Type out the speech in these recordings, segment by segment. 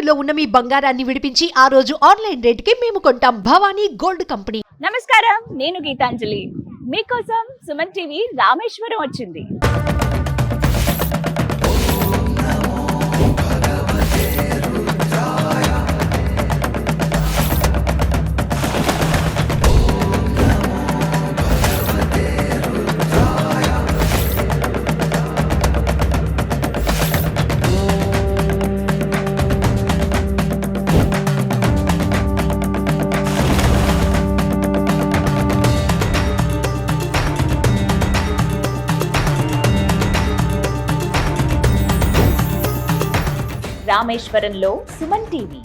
తాకట్టులో ఉన్న మీ బంగారాన్ని విడిపించి ఆ రోజు ఆన్లైన్ రేటుకి మేము కొంటాం. Bhavani gold company. నమస్కారం, నేను గీతాంజలి. మీకోసం సుమన్ టీవీ రామేశ్వరం వచ్చింది. రామేశ్వరంలో సుమన్ టీవీ.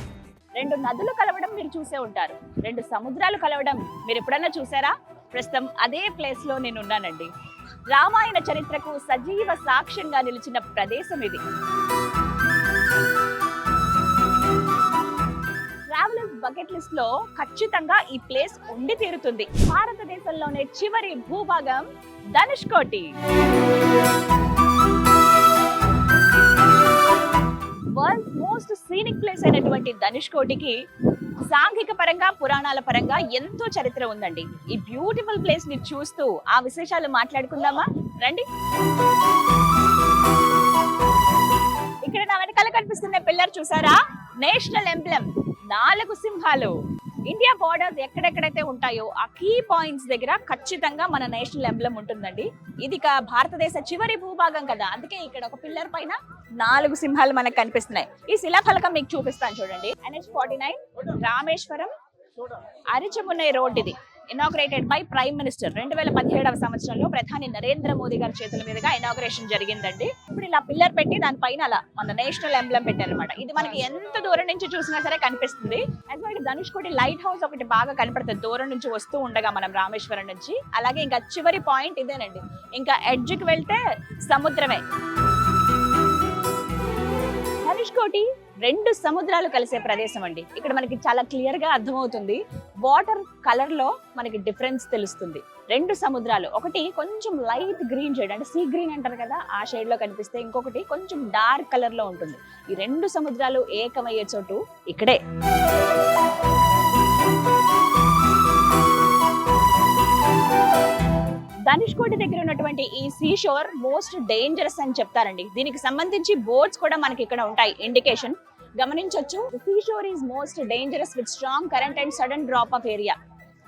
2 నదులు కలవడం మీరు చూసే ఉంటారు, 2 సముద్రాలు కలవడం మీరు ఎప్పుడన్నా చూసారా? ప్రస్తుతం అదే ప్లేస్ లో నేను ఉన్నానండి. రామాయణ చరిత్రకు సజీవ సాక్ష్యంగా నిలిచిన ప్రదేశం ఇది. ట్రావెలర్స్ బకెట్ లిస్ట్ లో ఖచ్చితంగా ఈ ప్లేస్ ఉండి తీరుతుంది. భారతదేశంలోనే చివరి భూభాగం Dhanushkodi. World most scenic place అయినటువంటి ధనుష్కోటికి సాంఘిక పరంగా, పురాణాల పరంగా ఎంతో చరిత్ర ఉందండి. ఈ బ్యూటిఫుల్ ప్లేస్ ని చూస్తూ ఆ విశేషాలు మాట్లాడుకుందామా? రండి. ఇక్కడ నా వెనకాల కనిపిస్తున్న పిల్లర్ చూసారా? నేషనల్ ఎంబ్లెమ్ 4 సింహాలు. ఇండియా బోర్డర్స్ ఎక్కడెక్కడైతే ఉంటాయో ఆ కీ పాయింట్స్ దగ్గర ఖచ్చితంగా మన నేషనల్ ఎంబ్లెమ్ ఉంటుందండి. ఇది భారతదేశ చివరి భూభాగం కదా, అందుకే ఇక్కడ ఒక పిల్లర్ పైన 4 సింహాలు మనకు కనిపిస్తున్నాయి. ఈ శిలాఫలకం మీకు చూపిస్తాను చూడండి. NH49 Rameswaram Arichamunai road. ఇది ఇనాగ్రేటెడ్ బై ప్రైమ్ మినిస్టర్ 2017వ సంవత్సరంలో ప్రధాని నరేంద్ర మోదీ గారి చేతుల మీదుగా ఇనాగ్రేషన్ జరిగిందండి. ఇప్పుడు ఇలా పిల్లర్ పెట్టి దానిపైన అలా మన నేషనల్ ఎంబ్లెమ్ పెట్టారనమాట. ఇది మనకి ఎంత దూరం నుంచి చూసినా సరే కనిపిస్తుంది. యాక్చువల్గా ధనుష్కోటి లైట్ హౌస్ ఒకటి బాగా కనపడుతుంది దూరం నుంచి వస్తూ ఉండగా మనం రామేశ్వరం నుంచి. అలాగే ఇంకా చివరి పాయింట్ ఇదేనండి. ఇంకా ఎడ్జ్కి వెళ్తే సముద్రమే. ధనుష్కోటి 2 సముద్రాలు కలిసే ప్రదేశం అండి. ఇక్కడ మనకి చాలా క్లియర్ గా అర్థమవుతుంది. వాటర్ కలర్ లో మనకి డిఫరెన్స్ తెలుస్తుంది. 2 సముద్రాలు, ఒకటి కొంచెం లైట్ గ్రీన్ షేడ్ అంటే సీ గ్రీన్ అంటారు కదా, ఆ షేడ్ లో కనిపిస్తే ఇంకొకటి కొంచెం డార్క్ కలర్ లో ఉంటుంది. ఈ 2 సముద్రాలు ఏకమయ్యే చోటు ఇక్కడే. ధనుష్కోటి దగ్గర ఉన్నటువంటి ఈ సీ షోర్ మోస్ట్ డేంజరస్ అని చెప్తారండి. దీనికి సంబంధించి బోర్డ్స్ కూడా మనకి ఇక్కడ ఉంటాయి, ఇండికేషన్ గమనించవచ్చు. Sea shore is most dangerous with strong current and sudden drop of area.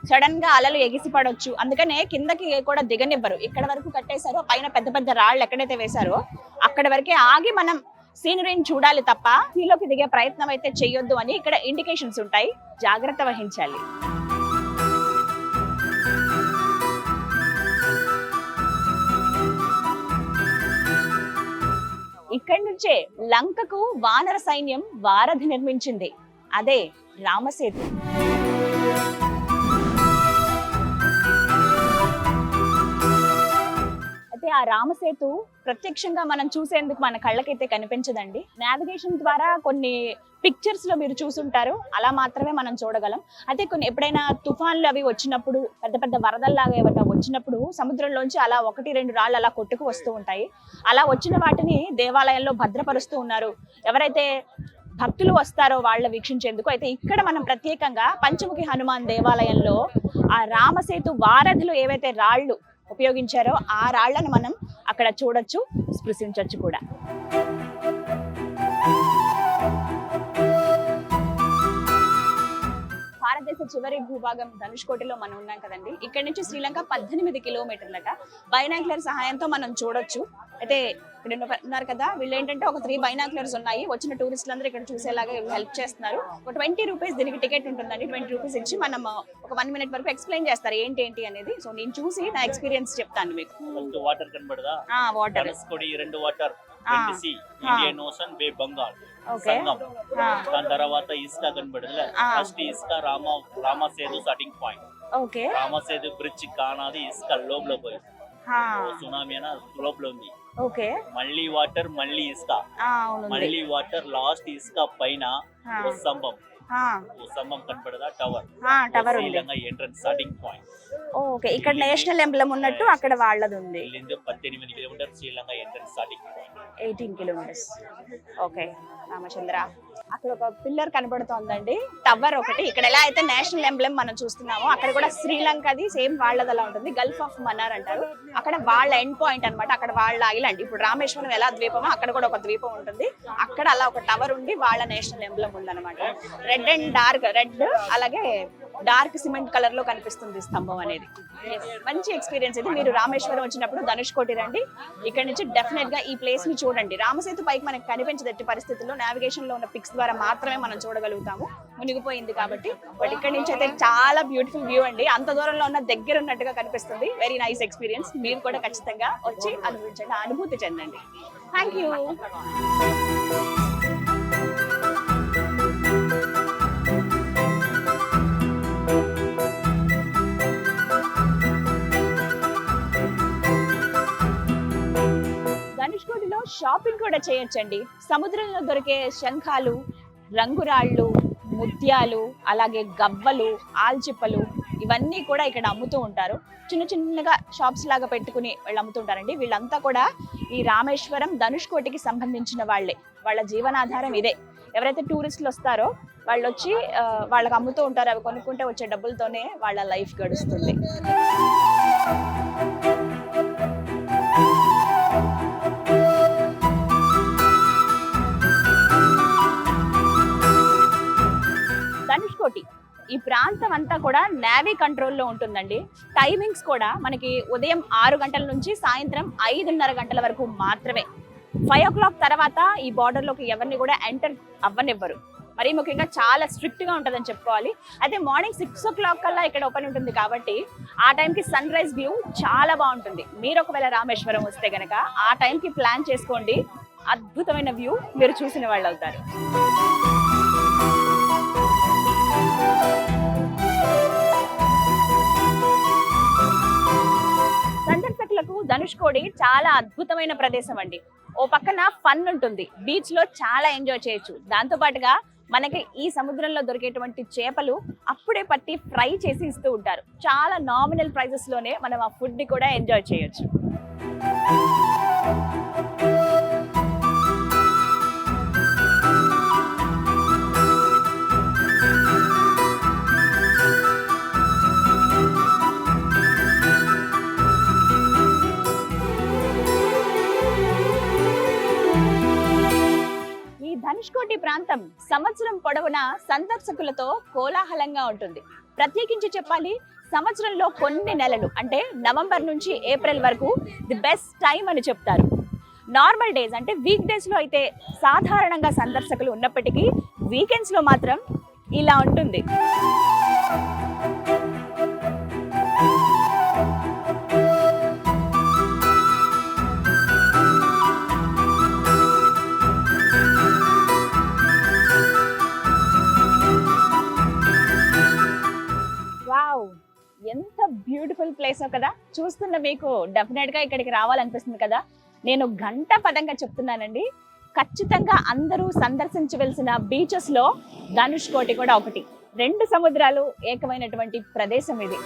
Sudden గా అలలు ఎగిసి పడవచ్చు, అందుకనే కిందకి కూడా దిగనివ్వరు. ఇక్కడ వరకు కట్టేశారో, పైన పెద్ద పెద్ద రాళ్ళు ఎక్కడైతే వేశారో అక్కడ వరకే ఆగి మనం సీనరీని చూడాలి తప్ప సీలోకి దిగే ప్రయత్నం అయితే చేయొద్దు అని ఇక్కడ ఇండికేషన్స్ ఉంటాయి. జాగ్రత్త వహించాలి. ఇక్కడి నుంచే లంకకు వానర సైన్యం వారధి నిర్మించింది. అదే రామసేతు. అయితే ఆ రామసేతు ప్రత్యక్షంగా మనం చూసేందుకు మన కళ్ళకైతే కనిపించదండి. నావిగేషన్ ద్వారా కొన్ని పిక్చర్స్ లో మీరు చూసుంటారు, అలా మాత్రమే మనం చూడగలం. అయితే ఎప్పుడైనా తుఫాన్లు అవి వచ్చినప్పుడు, పెద్ద పెద్ద వరదల్లాగా ఏమైనా వచ్చినప్పుడు సముద్రంలోంచి అలా 1-2 రాళ్ళు అలా కొట్టుకు వస్తూ ఉంటాయి. అలా వచ్చిన వాటిని దేవాలయంలో భద్రపరుస్తూ ఉన్నారు. ఎవరైతే భక్తులు వస్తారో వాళ్ళ వీక్షించేందుకు. అయితే ఇక్కడ మనం ప్రత్యేకంగా పంచముఖి హనుమాన్ దేవాలయంలో ఆ రామసేతు వారధులు ఏవైతే రాళ్ళు ఉపయోగించారో ఆ రాళ్లను మనం అక్కడ చూడొచ్చు, స్పృశించవచ్చు కూడా. భారతదేశ చివరి భూభాగం ధనుష్కోటిలో మనం ఉన్నాం కదండి. ఇక్కడ నుంచి శ్రీలంక 18 కిలోమీటర్లట. బైనాక్యులర్ సహాయంతో మనం చూడొచ్చు. అయితే ఇక్కడ ఉన్నారు కదా, వీళ్ళు ఏంటంటే ఒక 3 బైనాక్యులర్స్ ఉన్నాయి. వచ్చిన టూరిస్టులందరూ ఇక్కడ చూసేలాగా హెల్ప్ చేస్తున్నారు. ఒక 20 రూపీస్ దీనికి టికెట్ ఉంటుందండి. 20 రూపీస్ ఇచ్చి మనం ఒక 1 మినిట్ వరకు ఎక్స్ప్లెయిన్ చేస్తారు ఏంటి అనేది. సో నేను చూసి నా ఎక్స్పీరియన్స్ చెప్తాను మీకు. వాటర్ కనబడదా? Water 2 water, Indian ocean, bay Bengal సంగం. దాని తర్వాత ఇసుక కనబడదు. ఫస్ట్ ఇసుక Ramasetu starting point. Ramasetu bridge కానాది ఇసుక లోపల పోయి సునామీ అయినా లోపల ఉంది. మళ్ళీ వాటర్, మళ్ళీ ఇసుక, మళ్ళీ వాటర్, లాస్ట్ ఇసుక పైన స్తంభం. స్తంభం కనపడదా? Tower Sri Lanka entrance starting point. Okay, ఇక్కడ నేషనల్ ఎంబ్లెమ్ ఉన్నట్టు అక్కడ వాళ్ళది ఉంది. 18 kilometre Sri Lanka entrance starting point. 18 kilometres. Okay Ramachandra. అక్కడ ఒక పిల్లర్ కనబడుతోందండి, టవర్ ఒకటి. ఇక్కడ ఎలా అయితే నేషనల్ ఎంబ్లెమ్ మనం చూస్తున్నామో అక్కడ కూడా శ్రీలంకది సేమ్ వాళ్ళది అలా ఉంటుంది. గల్ఫ్ ఆఫ్ మన్నార్ అంటారు. అక్కడ వాళ్ళ ఎండ్ పాయింట్ అన్నమాట, అక్కడ వాళ్ళ ఐలాండ్. ఇప్పుడు రామేశ్వరం ఎలా ద్వీపమో అక్కడ కూడా ఒక ద్వీపం ఉంటుంది. అక్కడ అలా ఒక టవర్ ఉండి వాళ్ళ నేషనల్ ఎంబ్లెమ్ ఉందన్నమాట. రెడ్ అండ్ డార్క్, రెడ్ అలాగే డార్క్ సిమెంట్ కలర్ లో కనిపిస్తుంది స్తంభం అనేది. మంచి ఎక్స్పీరియన్స్ ఇది. మీరు రామేశ్వరం వచ్చినప్పుడు ధనుష్కోటి రండి. ఇక్కడ నుంచి డెఫినెట్ గా ఈ ప్లేస్ ని చూడండి. రామసేతు పైకి మనకి కనిపించదట్టి పరిస్థితుల్లో నావిగేషన్ లో ఉన్న పిక్స్ ద్వారా మాత్రమే మనం చూడగలుగుతాము, మునిగిపోయింది కాబట్టి. బట్ ఇక్కడ నుంచి అయితే చాలా బ్యూటిఫుల్ వ్యూ అండి. అంత దూరంలో ఉన్న దగ్గర ఉన్నట్టుగా కనిపిస్తుంది. Very nice experience. మీరు కూడా ఖచ్చితంగా వచ్చి అనుభవించండి, అనుభూతి చెందండి. Thank you. ధనుష్కోటిలో షాపింగ్ కూడా చేయొచ్చండి. సముద్రంలో దొరికే శంఖాలు, రంగురాళ్ళు, ముత్యాలు, అలాగే గవ్వలు, ఆల్చిప్పలు ఇవన్నీ కూడా ఇక్కడ అమ్ముతూ ఉంటారు. చిన్న చిన్నగా షాప్స్ లాగా పెట్టుకుని వాళ్ళు అమ్ముతుంటారండి. వీళ్ళంతా కూడా ఈ రామేశ్వరం ధనుష్కోటికి సంబంధించిన వాళ్ళే. వాళ్ళ జీవనాధారం ఇదే. ఎవరైతే టూరిస్టులు వస్తారో వాళ్ళు వచ్చి వాళ్ళకి అమ్ముతూ ఉంటారు. అవి కొనుక్కుంటే వచ్చే డబ్బులతోనే వాళ్ళ లైఫ్ గడుస్తుంది. ధనుష్కోటి ఈ ప్రాంతం అంతా కూడా నేవీ కంట్రోల్లో ఉంటుందండి. టైమింగ్స్ కూడా మనకి ఉదయం 6 గంటల నుంచి సాయంత్రం 5:30 గంటల వరకు మాత్రమే. 5 o'clock తర్వాత ఈ బార్డర్లోకి ఎవరిని కూడా ఎంటర్ అవ్వనివ్వరు. మరీ ముఖ్యంగా చాలా స్ట్రిక్ట్ గా ఉంటుందని చెప్పుకోవాలి. అయితే మార్నింగ్ 6 o'clock కల్లా ఇక్కడ ఓపెన్ ఉంటుంది కాబట్టి ఆ టైంకి సన్ రైజ్ వ్యూ చాలా బాగుంటుంది. మీరు ఒకవేళ రామేశ్వరం వస్తే గనక ఆ టైంకి ప్లాన్ చేసుకోండి. అద్భుతమైన వ్యూ మీరు చూసిన వాళ్ళు అవుతారు. సందర్శకులకు ధనుష్కోటి చాలా అద్భుతమైన ప్రదేశం అండి. ఓ పక్కన ఫన్ ఉంటుంది, బీచ్ లో చాలా ఎంజాయ్ చేయొచ్చు. దాంతో పాటుగా మనకి ఈ సముద్రంలో దొరికేటువంటి చేపలు అప్పుడే పట్టి ఫ్రై చేసి ఇస్తూ ఉంటారు. చాలా నామినల్ ప్రైజెస్ లోనే మనం ఆ ఫుడ్ ని కూడా ఎంజాయ్ చేయొచ్చు. ధనుష్కోటి ప్రాంతం సంవత్సరం పొడవునా సందర్శకులతో కోలాహలంగా ఉంటుంది. ప్రత్యేకించి చెప్పాలి, సంవత్సరంలో కొన్ని నెలలు అంటే నవంబర్ నుంచి ఏప్రిల్ వరకు ది బెస్ట్ టైం అని చెప్తారు. నార్మల్ డేస్ అంటే వీక్ డేస్ లో అయితే సాధారణంగా సందర్శకులు ఉన్నప్పటికీ వీకెండ్స్ లో మాత్రం ఇలా ఉంటుంది. ఎంత బ్యూటిఫుల్ ప్లేస్ కదా. చూస్తున్న మీకు డెఫినెట్ గా ఇక్కడికి రావాలనిపిస్తుంది కదా. నేను గంట పదంగా చెప్తున్నానండి. ఖచ్చితంగా అందరూ సందర్శించవలసిన బీచెస్ లో ధనుష్కోటి కూడా ఒకటి. 2 సముద్రాలు ఏకమైనటువంటి ప్రదేశం ఇది.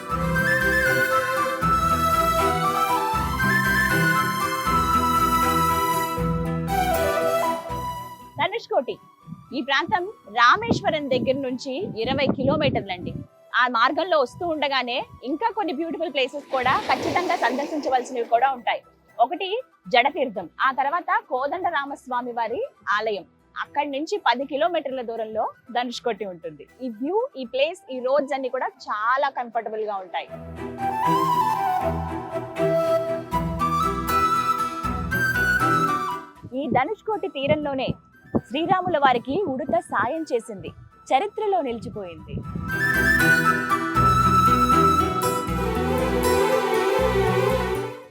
ధనుష్కోటి ఈ ప్రాంతం రామేశ్వరం దగ్గర నుంచి 20 కిలోమీటర్లండి. ఆ మార్గంలో వస్తూ ఉండగానే ఇంకా కొన్ని బ్యూటిఫుల్ ప్లేసెస్ కూడా ఖచ్చితంగా సందర్శించవలసినవి కూడా ఉంటాయి. ఒకటి జడతీర్థం, ఆ తర్వాత కోదండరామస్వామి వారి ఆలయం. అక్కడి నుంచి 10 కిలోమీటర్ల దూరంలో ధనుష్కోటి ఉంటుంది. ఈ వ్యూ, ఈ ప్లేస్, ఈ రోడ్స్ అన్ని కూడా చాలా కంఫర్టబుల్ గా ఉంటాయి. ఈ ధనుష్కోటి తీరంలోనే శ్రీరాముల వారికి ఉడుత సాయం చేసింది, చరిత్రలో నిలిచిపోయింది.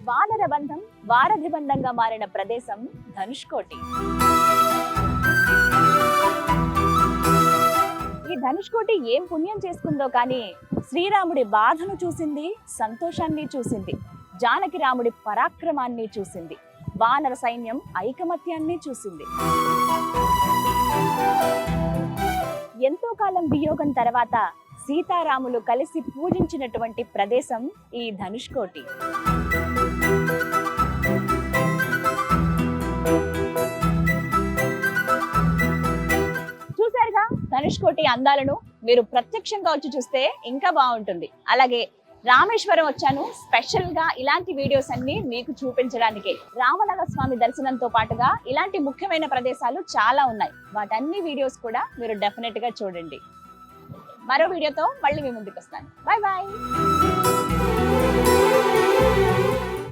వానర బంధం వారధి బంధంగా మారిన ప్రదేశం ధనుష్కోటి. ఈ ధనుష్కోటి ఏం పుణ్యం చేసుకుందో కానీ శ్రీరాముడి బాధను చూసింది, సంతోషాన్ని చూసింది, జానకి రాముడి పరాక్రమాన్ని చూసింది, వానర సైన్యం ఐకమత్యాన్ని చూసింది. ఎంతో కాలం వియోగం తర్వాత సీతారాములు కలిసి పూజించినటువంటి ప్రదేశం ఈ ధనుష్కోటి. ధనుష్కోటి అందాలను మీరు ప్రత్యక్షంగా వచ్చి చూస్తే ఇంకా బాగుంటుంది. అలాగే రామేశ్వరం వచ్చాను స్పెషల్ గా ఇలాంటి వీడియోస్ అన్ని మీకు చూపించడానికి. రామనాథ స్వామి దర్శనంతో పాటుగా ఇలాంటి ముఖ్యమైన ప్రదేశాలు చాలా ఉన్నాయి. వాటన్ని వీడియోస్ కూడా మీరు డెఫినెట్ గా చూడండి. మరో వీడియోతో మళ్ళీ మీ ముందుకు వస్తాను. Bye bye.